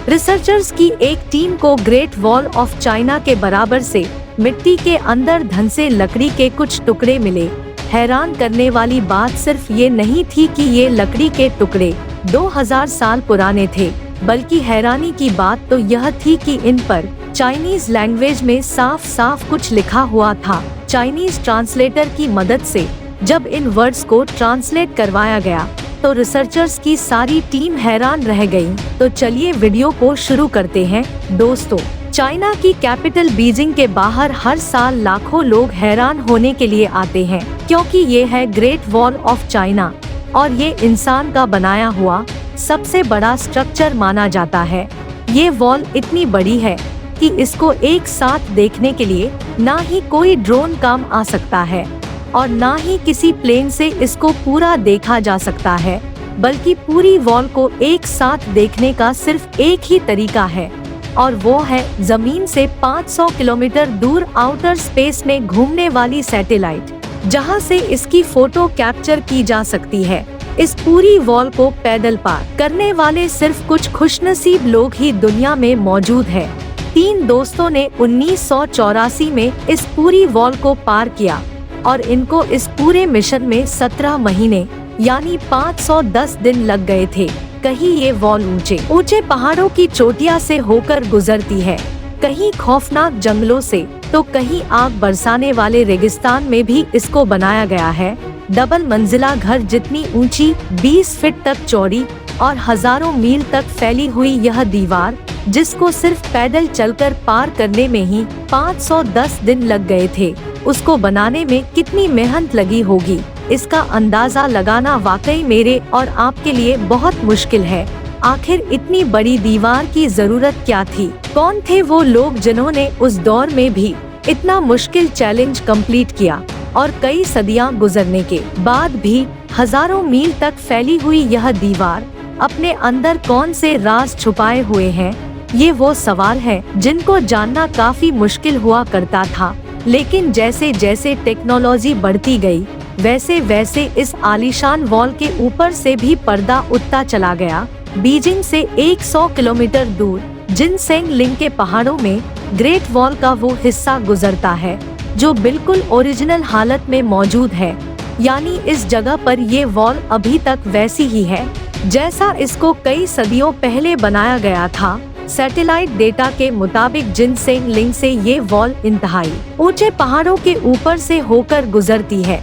Researchers की एक team को ग्रेट वॉल ऑफ चाइना के बराबर से मिट्टी के अंदर धंसे लकड़ी के कुछ टुकड़े मिले। हैरान करने वाली बात सिर्फ ये नहीं थी कि ये लकड़ी के टुकड़े 2000 साल पुराने थे, बल्कि हैरानी की बात तो यह थी कि इन पर चाइनीज लैंग्वेज में साफ साफ कुछ लिखा हुआ था। चाइनीज ट्रांसलेटर की मदद से जब इन वर्ड्स को ट्रांसलेट करवाया गया तो रिसर्चर्स की सारी टीम हैरान रह गई। तो चलिए वीडियो को शुरू करते हैं। दोस्तों, चाइना की कैपिटल बीजिंग के बाहर हर साल लाखों लोग हैरान होने के लिए आते हैं, क्योंकि ये है ग्रेट वॉल ऑफ चाइना और ये इंसान का बनाया हुआ सबसे बड़ा स्ट्रक्चर माना जाता है। ये वॉल इतनी बड़ी है कि इसको एक साथ देखने के लिए ना ही कोई ड्रोन काम आ सकता है और ना ही किसी प्लेन से इसको पूरा देखा जा सकता है, बल्कि पूरी वॉल को एक साथ देखने का सिर्फ एक ही तरीका है और वो है जमीन से 500 किलोमीटर दूर आउटर स्पेस में घूमने वाली सैटेलाइट, जहां से इसकी फोटो कैप्चर की जा सकती है। इस पूरी वॉल को पैदल पार करने वाले सिर्फ कुछ खुशनसीब लोग ही दुनिया में मौजूद है। 3 दोस्तों ने 1984 में इस पूरी वॉल को पार किया और इनको इस पूरे मिशन में 17 महीने यानी 510 दिन लग गए थे। कहीं ये वॉल ऊंचे पहाड़ों की चोटियां से होकर गुजरती है, कहीं खौफनाक जंगलों से, तो कहीं आग बरसाने वाले रेगिस्तान में भी इसको बनाया गया है। डबल मंजिला घर जितनी ऊंची 20 फीट तक चौड़ी और हजारों मील तक फैली हुई यह दीवार, जिसको सिर्फ पैदल चलकर पार करने में ही 510 दिन लग गए थे, उसको बनाने में कितनी मेहनत लगी होगी, इसका अंदाजा लगाना वाकई मेरे और आपके लिए बहुत मुश्किल है। आखिर इतनी बड़ी दीवार की जरूरत क्या थी? कौन थे वो लोग जिन्होंने उस दौर में भी इतना मुश्किल चैलेंज कंप्लीट किया? और कई सदियां गुजरने के बाद भी हजारों मील तक फैली हुई यह दीवार अपने अंदर कौन से राज छुपाए हुए हैं? ये वो सवाल है जिनको जानना काफी मुश्किल हुआ करता था, लेकिन जैसे जैसे टेक्नोलॉजी बढ़ती गई, वैसे वैसे इस आलीशान वॉल के ऊपर से भी पर्दा उठता चला गया। बीजिंग से 100 किलोमीटर दूर जिनसेंगलिंग के पहाड़ों में ग्रेट वॉल का वो हिस्सा गुजरता है जो बिल्कुल ओरिजिनल हालत में मौजूद है, यानी इस जगह पर ये वॉल अभी तक वैसी ही है जैसा इसको कई सदियों पहले बनाया गया था। सैटेलाइट डेटा के मुताबिक जिनसेंगलिंग से ये वॉल इंतहाई ऊंचे पहाड़ों के ऊपर से होकर गुजरती है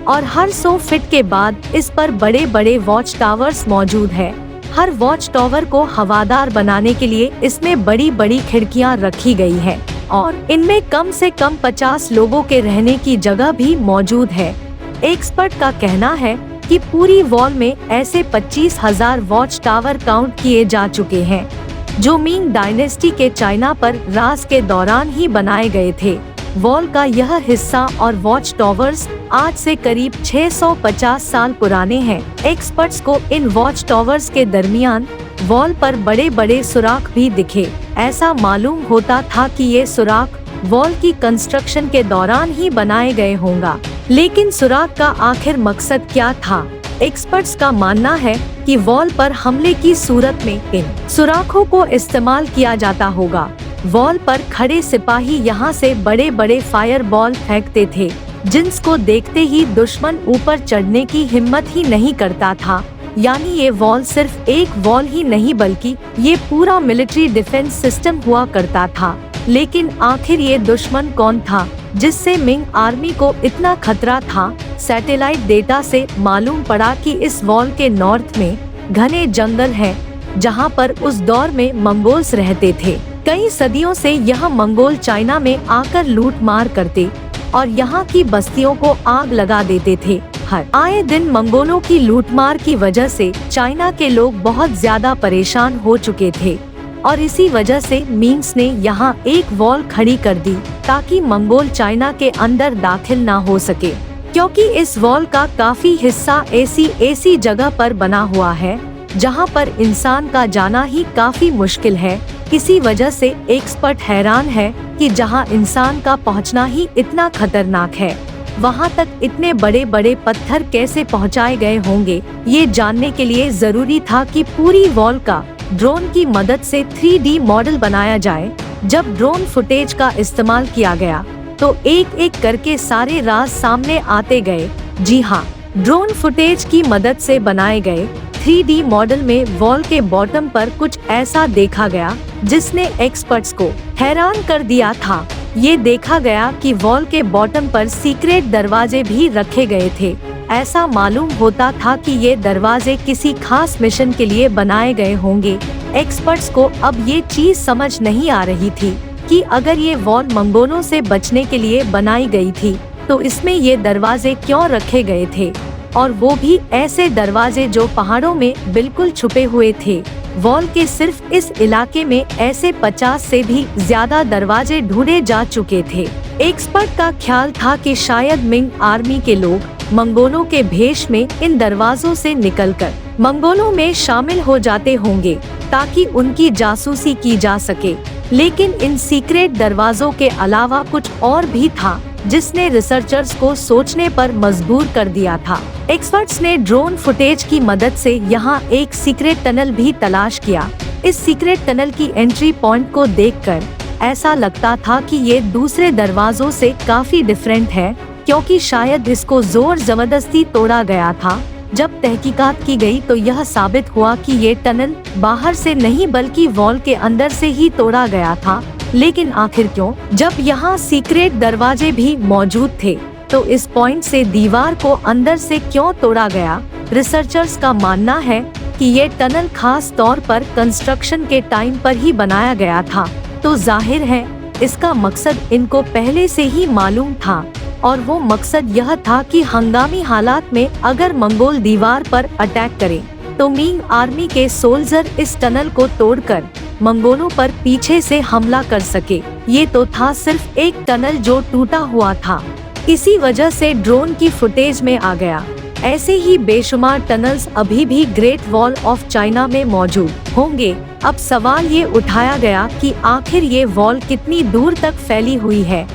और हर 100 फीट के बाद इस पर बड़े बड़े वॉच टावर्स मौजूद है। हर वॉच टावर को हवादार बनाने के लिए इसमें बड़ी बड़ी खिड़कियां रखी गई है और इनमें कम से कम 50 लोगों के रहने की जगह भी मौजूद है। एक्सपर्ट का कहना है कि पूरी वॉल में ऐसे 25,000 वॉच टावर काउंट किए जा चुके हैं, जो मिंग डायनेस्टी के चाइना पर राज के दौरान ही बनाए गए थे। वॉल का यह हिस्सा और वॉच टावर्स आज से करीब 650 साल पुराने हैं। एक्सपर्ट्स को इन वॉच टावर्स के दरमियान वॉल पर बड़े बड़े सुराख भी दिखे। ऐसा मालूम होता था कि ये सुराख वॉल की कंस्ट्रक्शन के दौरान ही बनाए गए होंगे, लेकिन सुराख का आखिर मकसद क्या था? एक्सपर्ट्स का मानना है कि वॉल पर हमले की सूरत में इन सुराखों को इस्तेमाल किया जाता होगा। वॉल पर खड़े सिपाही यहाँ से बड़े बड़े फायर बॉल फेंकते थे, जिनको देखते ही दुश्मन ऊपर चढ़ने की हिम्मत ही नहीं करता था। यानी ये वॉल सिर्फ एक वॉल ही नहीं बल्कि ये पूरा मिलिट्री डिफेंस सिस्टम हुआ करता था। लेकिन आखिर ये दुश्मन कौन था जिससे मिंग आर्मी को इतना खतरा था? सैटेलाइट डेटा से मालूम पड़ा कि इस वॉल के नॉर्थ में घने जंगल हैं, जहां पर उस दौर में मंगोल्स रहते थे। कई सदियों से यह मंगोल चाइना में आकर लूट मार करते और यहाँ की बस्तियों को आग लगा देते थे। हर आए दिन मंगोलों की लूटमार की वजह से चाइना के लोग बहुत ज्यादा परेशान हो चुके थे और इसी वजह से मिंग्स ने यहाँ एक वॉल खड़ी कर दी ताकि मंगोल चाइना के अंदर दाखिल ना हो सके। क्योंकि इस वॉल का काफी हिस्सा ऐसी जगह पर बना हुआ है जहाँ पर इंसान का जाना ही काफी मुश्किल है। इसी वजह से एक्सपर्ट हैरान है कि जहाँ इंसान का पहुँचना ही इतना खतरनाक है, वहाँ तक इतने बड़े बड़े पत्थर कैसे पहुँचाए गए होंगे। ये जानने के लिए जरूरी था कि पूरी वॉल का ड्रोन की मदद से 3D मॉडल बनाया जाए। जब ड्रोन फुटेज का इस्तेमाल किया गया तो एक एक करके सारे राज सामने आते गए। जी हाँ, ड्रोन फुटेज की मदद से बनाए गए 3D मॉडल में वॉल के बॉटम पर कुछ ऐसा देखा गया जिसने एक्सपर्ट्स को हैरान कर दिया था। ये देखा गया कि वॉल के बॉटम पर सीक्रेट दरवाजे भी रखे गए थे। ऐसा मालूम होता था कि ये दरवाजे किसी खास मिशन के लिए बनाए गए होंगे। एक्सपर्ट्स को अब ये चीज समझ नहीं आ रही थी कि अगर ये वॉल मंगोलों से बचने के लिए बनाई गई थी तो इसमें ये दरवाजे क्यों रखे गए थे, और वो भी ऐसे दरवाजे जो पहाड़ों में बिल्कुल छुपे हुए थे। वॉल के सिर्फ इस इलाके में ऐसे 50 से भी ज्यादा दरवाजे ढूंढे जा चुके थे। एक्सपर्ट का ख्याल था कि शायद मिंग आर्मी के लोग मंगोलों के भेष में इन दरवाजों से निकलकर मंगोलों में शामिल हो जाते होंगे ताकि उनकी जासूसी की जा सके। लेकिन इन सीक्रेट दरवाजों के अलावा कुछ और भी था जिसने रिसर्चर्स को सोचने पर मजबूर कर दिया था। एक्सपर्ट्स ने ड्रोन फुटेज की मदद से यहाँ एक सीक्रेट टनल भी तलाश किया। इस सीक्रेट टनल की एंट्री पॉइंट को देखकर ऐसा लगता था कि ये दूसरे दरवाजों से काफी डिफरेंट है, क्योंकि शायद इसको जोर जबरदस्ती तोड़ा गया था। जब तहकीकात की गई तो यह साबित हुआ कि ये टनल बाहर से नहीं बल्कि वॉल के अंदर से ही तोड़ा गया था। लेकिन आखिर क्यों? जब यहाँ सीक्रेट दरवाजे भी मौजूद थे तो इस पॉइंट से दीवार को अंदर से क्यों तोड़ा गया? रिसर्चर्स का मानना है कि ये टनल खास तौर पर कंस्ट्रक्शन के टाइम पर ही बनाया गया था, तो जाहिर है इसका मकसद इनको पहले से ही मालूम था, और वो मकसद यह था कि हंगामी हालात में अगर मंगोल दीवार पर अटैक करें तो मिंग आर्मी के सोल्जर इस टनल को तोड़कर मंगोलों पर पीछे से हमला कर सके। ये तो था सिर्फ एक टनल जो टूटा हुआ था, इसी वजह से ड्रोन की फुटेज में आ गया। ऐसे ही बेशुमार टनल्स अभी भी ग्रेट वॉल ऑफ चाइना में मौजूद होंगे। अब सवाल ये उठाया गया कि आखिर ये वॉल कितनी दूर तक फैली हुई है,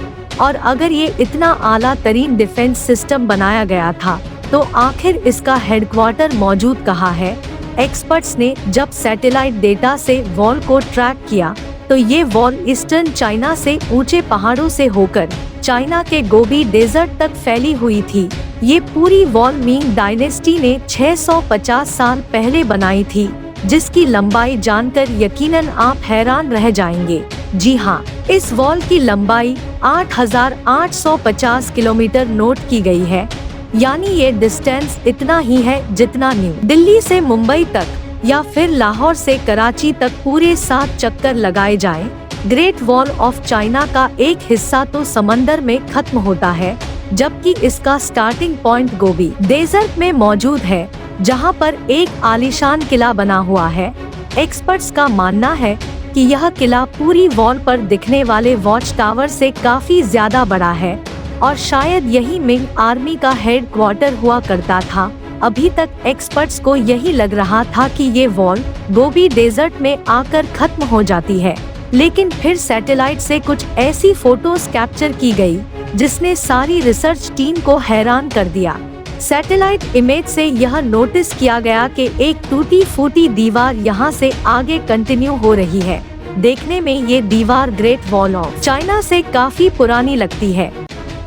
और अगर ये इतना आला तरीन डिफेंस सिस्टम बनाया गया था तो आखिर इसका हेडक्वार्टर मौजूद कहाँ है? एक्सपर्ट्स ने जब सैटेलाइट डेटा से वॉल को ट्रैक किया तो ये वॉल ईस्टर्न चाइना से ऊंचे पहाड़ों से होकर चाइना के गोबी डेजर्ट तक फैली हुई थी। ये पूरी वॉल मिंग डायनेस्टी ने 650 साल पहले बनाई थी, जिसकी लंबाई जानकर यकीनन आप हैरान रह जाएंगे। जी हाँ, इस वॉल की लंबाई 8,850 किलोमीटर नोट की गई है, यानी ये डिस्टेंस इतना ही है जितना न्यू दिल्ली से मुंबई तक या फिर लाहौर से कराची तक पूरे 7 चक्कर लगाए जाएं। ग्रेट वॉल ऑफ चाइना का एक हिस्सा तो समंदर में खत्म होता है, जबकि इसका स्टार्टिंग पॉइंट गोबी डेजर्ट में मौजूद है, जहां पर एक आलीशान किला बना हुआ है। एक्सपर्ट्स का मानना है कि यह किला पूरी वॉल पर दिखने वाले वॉच टावर से काफी ज्यादा बड़ा है, और शायद यही मिंग आर्मी का हेड क्वार्टर हुआ करता था। अभी तक एक्सपर्ट्स को यही लग रहा था कि ये वॉल गोबी डेजर्ट में आकर खत्म हो जाती है, लेकिन फिर सैटेलाइट से कुछ ऐसी फोटोज कैप्चर की गई जिसने सारी रिसर्च टीम को हैरान कर दिया। सैटेलाइट इमेज से यह नोटिस किया गया कि एक टूटी फूटी दीवार यहाँ से आगे कंटिन्यू हो रही है। देखने में ये दीवार ग्रेट वॉल ऑफ चाइना से काफी पुरानी लगती है,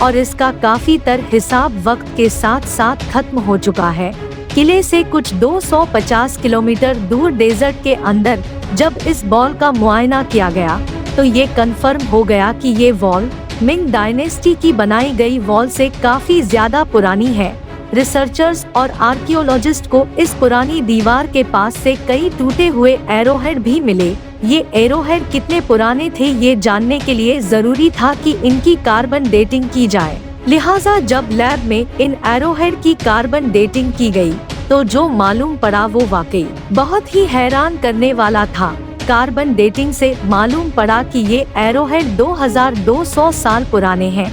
और इसका काफी तर हिसाब वक्त के साथ साथ खत्म हो चुका है। किले से कुछ 250 किलोमीटर दूर डेजर्ट के अंदर जब इस वॉल का मुआयना किया गया तो ये कंफर्म हो गया कि ये वॉल मिंग डायनेस्टी की बनाई गई वॉल से काफी ज्यादा पुरानी है। रिसर्चर्स और आर्कियोलॉजिस्ट को इस पुरानी दीवार के पास से कई टूटे हुए एरोहेड भी मिले। ये एरोहेड कितने पुराने थे ये जानने के लिए जरूरी था कि इनकी कार्बन डेटिंग की जाए। लिहाजा जब लैब में इन एरोहेड की कार्बन डेटिंग की गई तो जो मालूम पड़ा वो वाकई बहुत ही हैरान करने वाला था। कार्बन डेटिंग से मालूम पड़ा कि ये एरोहेड 2200 साल पुराने हैं,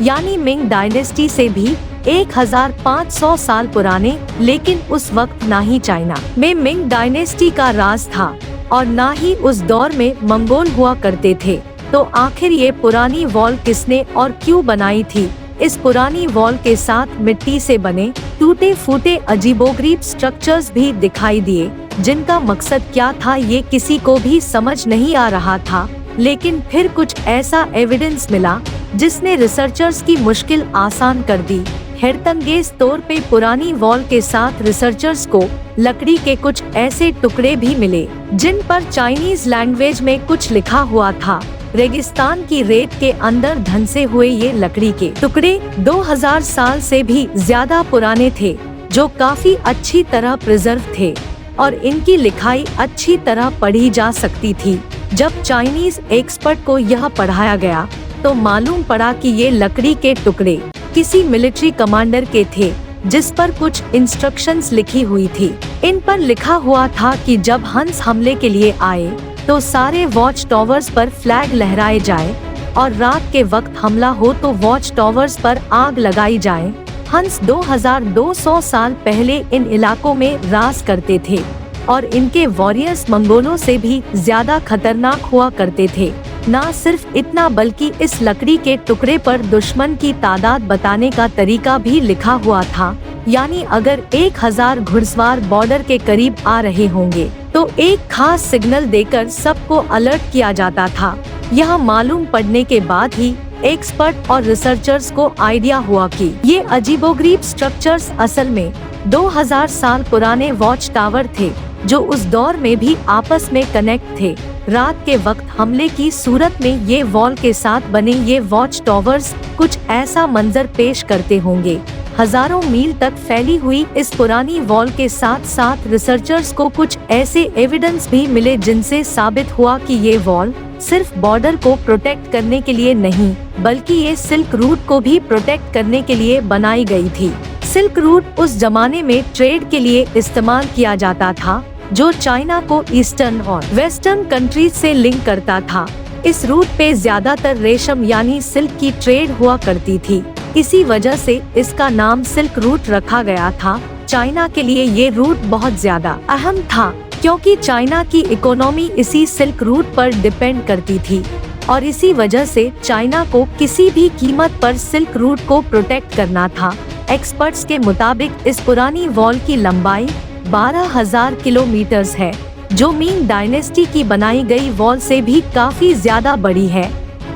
यानी मिंग डायनेस्टी से भी 1500 साल पुराने। लेकिन उस वक्त ना ही चाइना में मिंग डायनेस्टी का राज था और ना ही उस दौर में मंगोल हुआ करते थे। तो आखिर ये पुरानी वॉल किसने और क्यों बनाई थी? इस पुरानी वॉल के साथ मिट्टी से बने टूटे फूटे अजीबोगरीब स्ट्रक्चर्स भी दिखाई दिए। जिनका मकसद क्या था ये किसी को भी समझ नहीं आ रहा था। लेकिन फिर कुछ ऐसा एविडेंस मिला जिसने रिसर्चर्स की मुश्किल आसान कर दी। हैरतअंगेज तौर पे पुरानी वॉल के साथ रिसर्चर्स को लकड़ी के कुछ ऐसे टुकड़े भी मिले जिन पर चाइनीज लैंग्वेज में कुछ लिखा हुआ था। रेगिस्तान की रेत के अंदर धंसे हुए ये लकड़ी के टुकड़े 2000 साल से भी ज्यादा पुराने थे, जो काफी अच्छी तरह प्रिजर्व थे और इनकी लिखाई अच्छी तरह पढ़ी जा सकती थी। जब चाइनीज एक्सपर्ट को यह पढ़ाया गया तो मालूम पड़ा कि ये लकड़ी के टुकड़े किसी मिलिट्री कमांडर के थे, जिस पर कुछ इंस्ट्रक्शंस लिखी हुई थी। इन पर लिखा हुआ था कि जब हंस हमले के लिए आए तो सारे वॉच टावर्स पर फ्लैग लहराए जाए और रात के वक्त हमला हो तो वॉच टावर्स पर आग लगाई जाए। हंस 2200 साल पहले इन इलाकों में राज करते थे और इनके वॉरियर्स मंगोलों से भी ज्यादा खतरनाक हुआ करते थे। ना सिर्फ इतना बल्कि इस लकड़ी के टुकड़े पर दुश्मन की तादाद बताने का तरीका भी लिखा हुआ था, यानी अगर 1000 घुड़सवार बॉर्डर के करीब आ रहे होंगे तो एक खास सिग्नल देकर सबको अलर्ट किया जाता था। यह मालूम पड़ने के बाद ही एक्सपर्ट और रिसर्चर्स को आइडिया हुआ कि ये अजीबोगरीब स्ट्रक्चर्स असल में 2000 साल पुराने वॉच टावर थे, जो उस दौर में भी आपस में कनेक्ट थे। रात के वक्त हमले की सूरत में ये वॉल के साथ बने ये वॉच टावर्स कुछ ऐसा मंजर पेश करते होंगे। हजारों मील तक फैली हुई इस पुरानी वॉल के साथ साथ रिसर्चर्स को कुछ ऐसे एविडेंस भी मिले जिनसे साबित हुआ कि ये वॉल सिर्फ बॉर्डर को प्रोटेक्ट करने के लिए नहीं, बल्कि ये सिल्क रूट को भी प्रोटेक्ट करने के लिए बनाई गई थी। सिल्क रूट उस जमाने में ट्रेड के लिए इस्तेमाल किया जाता था, जो चाइना को ईस्टर्न और वेस्टर्न कंट्रीज से लिंक करता था। इस रूट पे ज्यादातर रेशम यानी सिल्क की ट्रेड हुआ करती थी। इसी वजह से इसका नाम सिल्क रूट रखा गया था। चाइना के लिए ये रूट बहुत ज्यादा अहम था, क्योंकि चाइना की इकोनॉमी इसी सिल्क रूट पर डिपेंड करती थी और इसी वजह से चाइना को किसी भी कीमत पर सिल्क रूट को प्रोटेक्ट करना था। एक्सपर्ट्स के मुताबिक इस पुरानी वॉल की लंबाई 12,000 किलोमीटर है, जो मिंग डायनेस्टी की बनाई गई वॉल से भी काफी ज्यादा बड़ी है।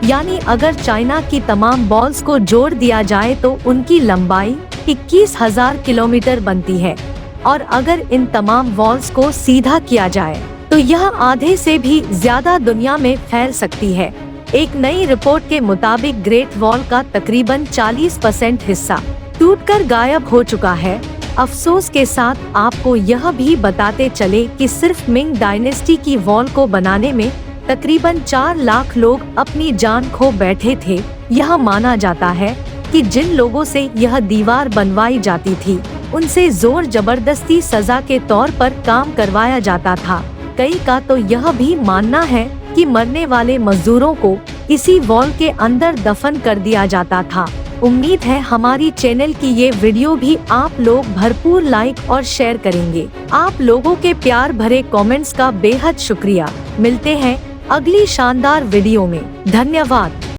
यानी अगर चाइना की तमाम वॉल्स को जोड़ दिया जाए तो उनकी लंबाई 21,000 किलोमीटर बनती है और अगर इन तमाम वॉल्स को सीधा किया जाए तो यह आधे से भी ज्यादा दुनिया में फैल सकती है। एक नई रिपोर्ट के मुताबिक ग्रेट वॉल का तकरीबन 40% हिस्सा टूटकर गायब हो चुका है। अफसोस के साथ आपको यह भी बताते चले कि सिर्फ मिंग डायनेस्टी की वॉल को बनाने में तकरीबन 4 लाख लोग अपनी जान खो बैठे थे। यह माना जाता है कि जिन लोगों से यह दीवार बनवाई जाती थी उनसे जोर जबरदस्ती सजा के तौर पर काम करवाया जाता था। कई का तो यह भी मानना है कि मरने वाले मजदूरों को इसी वॉल के अंदर दफन कर दिया जाता था। उम्मीद है हमारी चैनल की ये वीडियो भी आप लोग भरपूर लाइक और शेयर करेंगे। आप लोगों के प्यार भरे कमेंट्स का बेहद शुक्रिया। मिलते हैं अगली शानदार वीडियो में। धन्यवाद।